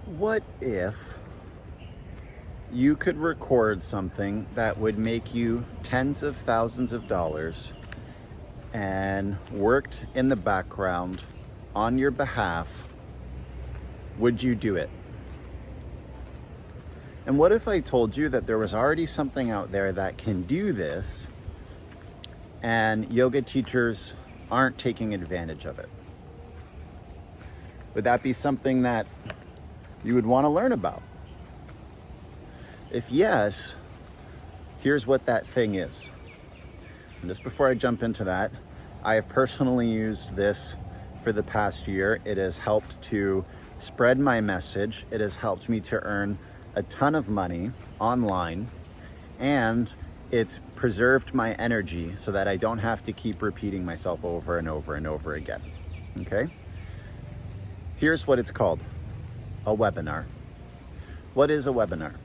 What if you could record something that would make you tens of thousands of dollars and worked in the background on your behalf? Would you do it? And what if I told you that there was already something out there that can do this and yoga teachers aren't taking advantage of it? Would that be something that you would want to learn about? If yes, here's what that thing is. And just before I jump into that, I have personally used this for the past year. It has helped to spread my message. It has helped me to earn a ton of money online, and it's preserved my energy so that I don't have to keep repeating myself over and over and over again. Okay? Here's what it's called: a webinar. What is a webinar?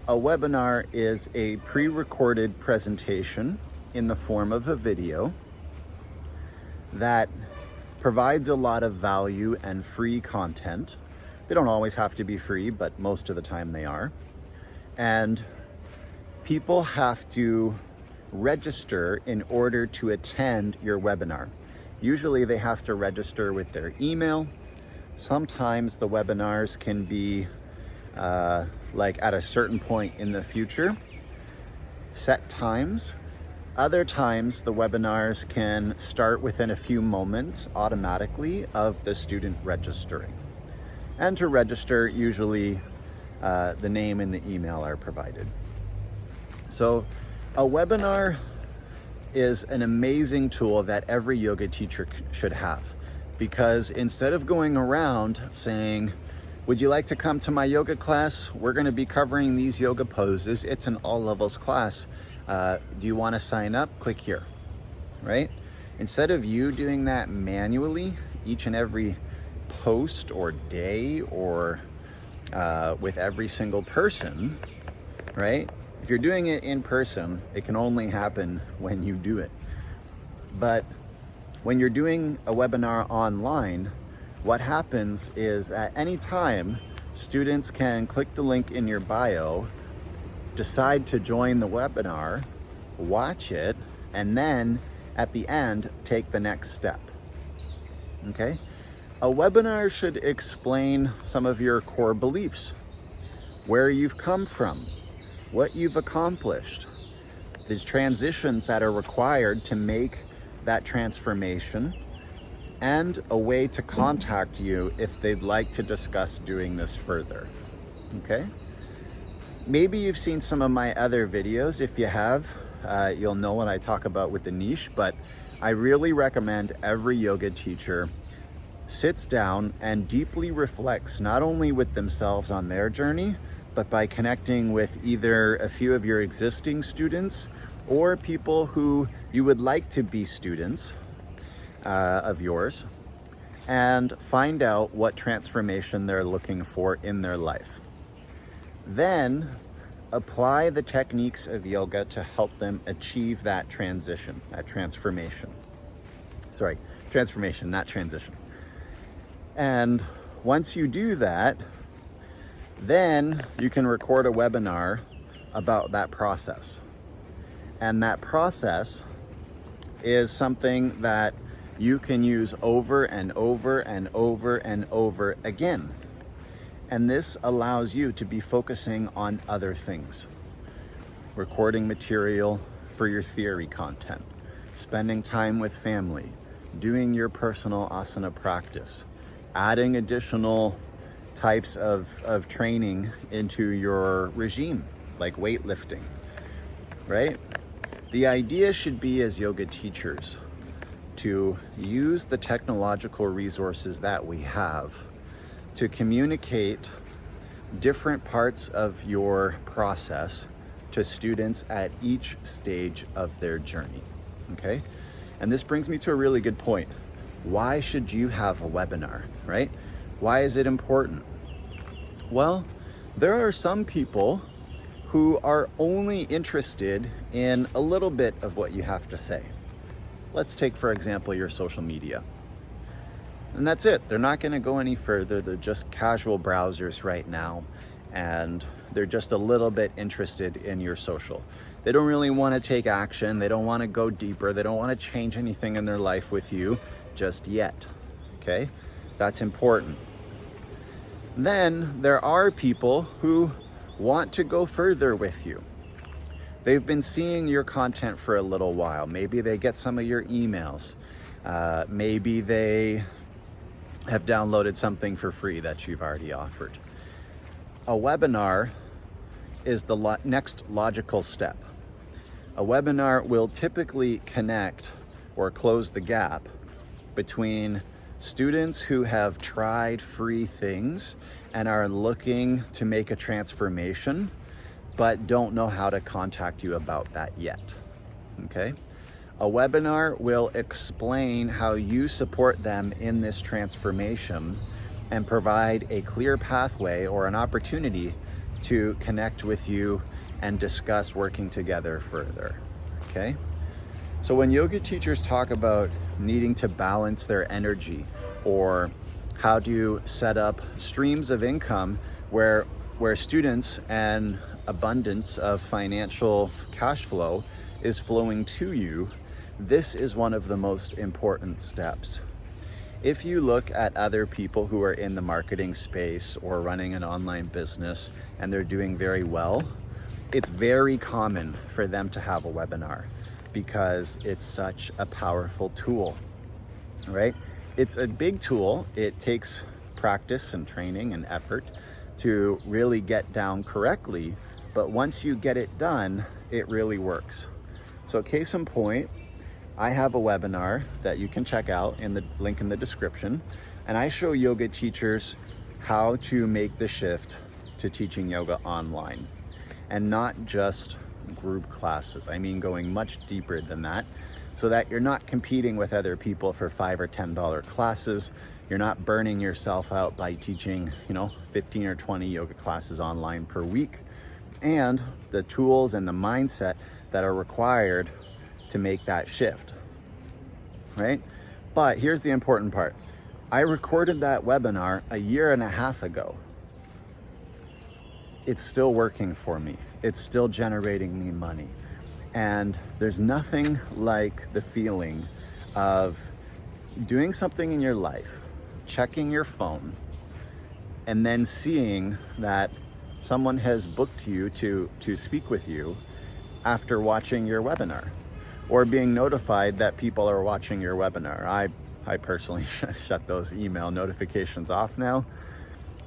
A webinar is a pre-recorded presentation in the form of a video that provides a lot of value and free content. They don't always have to be free, but most of the time they are. And people have to register in order to attend your webinar. Usually they have to register with their email. Sometimes the webinars can be like at a certain point in the future, set times. Other times the webinars can start within a few moments automatically of the student registering. And to register, usually the name and the email are provided. So a webinar is an amazing tool that every yoga teacher should have, because instead of going around saying, would you like to come to my yoga class? We're going to be covering these yoga poses. It's an all levels class. Do you want to sign up? Click here, right? Instead of you doing that manually each and every post or day or with every single person, right? If you're doing it in person, it can only happen when you do it. But when you're doing a webinar online, what happens is at any time, students can click the link in your bio, decide to join the webinar, watch it, and then at the end, take the next step. Okay? A webinar should explain some of your core beliefs, where you've come from, what you've accomplished, the transitions that are required to make that transformation, and a way to contact you if they'd like to discuss doing this further. Okay? Maybe you've seen some of my other videos. If you have, you'll know what I talk about with the niche, but I really recommend every yoga teacher sits down and deeply reflects not only with themselves on their journey, but by connecting with either a few of your existing students or people who you would like to be students of yours, and find out what transformation they're looking for in their life. Then apply the techniques of yoga to help them achieve that transition, that transformation. Sorry, transformation, not transition. And once you do that, then you can record a webinar about that process. And that process is something that you can use over and over and over and over again. And this allows you to be focusing on other things. Recording material for your theory content, spending time with family, doing your personal asana practice, adding additional types of training into your regime, like weightlifting, right? The idea should be, as yoga teachers, to use the technological resources that we have to communicate different parts of your process to students at each stage of their journey, okay? And this brings me to a really good point. Why should you have a webinar, right? Why is it important? Well, there are some people who are only interested in a little bit of what you have to say. Let's take, for example, your social media. And that's it. They're not going to go any further. They're just casual browsers right now. And they're just a little bit interested in your social. They don't really want to take action. They don't want to go deeper. They don't want to change anything in their life with you just yet. Okay? That's important. Then there are people who want to go further with you. They've been seeing your content for a little while. Maybe they get some of your emails. Maybe they have downloaded something for free that you've already offered. A webinar is the next logical step. A webinar will typically connect or close the gap between students who have tried free things and are looking to make a transformation, but don't know how to contact you about that yet. Okay? A webinar will explain how you support them in this transformation and provide a clear pathway or an opportunity to connect with you and discuss working together further. Okay? So when yoga teachers talk about needing to balance their energy or how to set up streams of income where students and abundance of financial cash flow is flowing to you, this is one of the most important steps. If you look at other people who are in the marketing space or running an online business and they're doing very well, it's very common for them to have a webinar because it's such a powerful tool, right? It's a big tool. It takes practice and training and effort to really get down correctly, but once you get it done, it really works. So case in point, I have a webinar that you can check out in the link in the description, and I show yoga teachers how to make the shift to teaching yoga online, and not just group classes. I mean going much deeper than that, so that you're not competing with other people for $5 or $10 classes. You're not burning yourself out by teaching, 15 or 20 yoga classes online per week, and the tools and the mindset that are required to make that shift, right? But here's the important part. I recorded that webinar a year and a half ago. It's still working for me. It's still generating me money. And there's nothing like the feeling of doing something in your life, checking your phone, and then seeing that someone has booked you to speak with you after watching your webinar, or being notified that people are watching your webinar. I personally shut those email notifications off now,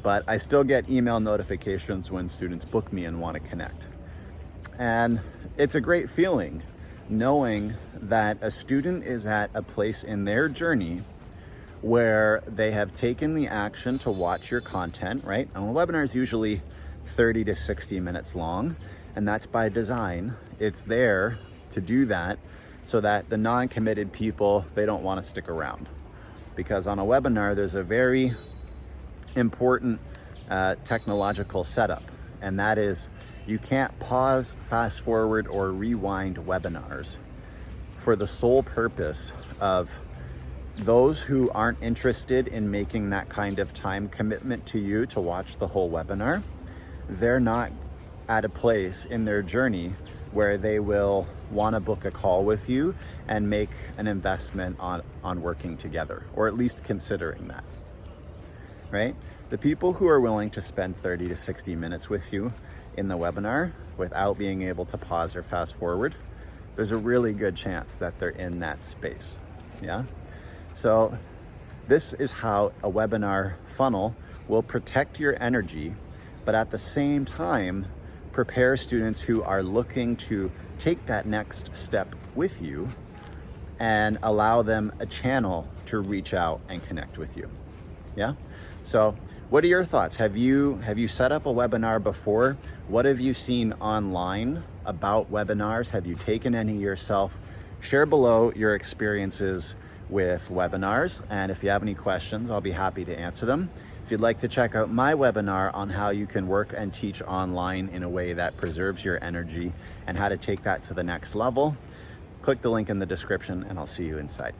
but I still get email notifications when students book me and want to connect. And it's a great feeling knowing that a student is at a place in their journey where they have taken the action to watch your content, right? And a webinar is usually 30 to 60 minutes long, and that's by design. It's there to do that so that the non-committed people, they don't want to stick around. Because on a webinar, there's a very important technological setup, and that is you can't pause, fast forward, or rewind webinars for the sole purpose of those who aren't interested in making that kind of time commitment to you to watch the whole webinar. They're not at a place in their journey where they will want to book a call with you and make an investment on working together, or at least considering that, right? The people who are willing to spend 30 to 60 minutes with you in the webinar without being able to pause or fast forward, there's a really good chance that they're in that space, yeah? So this is how a webinar funnel will protect your energy, but at the same time, prepare students who are looking to take that next step with you and allow them a channel to reach out and connect with you. Yeah? So what are your thoughts? Have you set up a webinar before? What have you seen online about webinars? Have you taken any yourself? Share below your experiences with webinars. And if you have any questions, I'll be happy to answer them. If you'd like to check out my webinar on how you can work and teach online in a way that preserves your energy and how to take that to the next level, click the link in the description and I'll see you inside.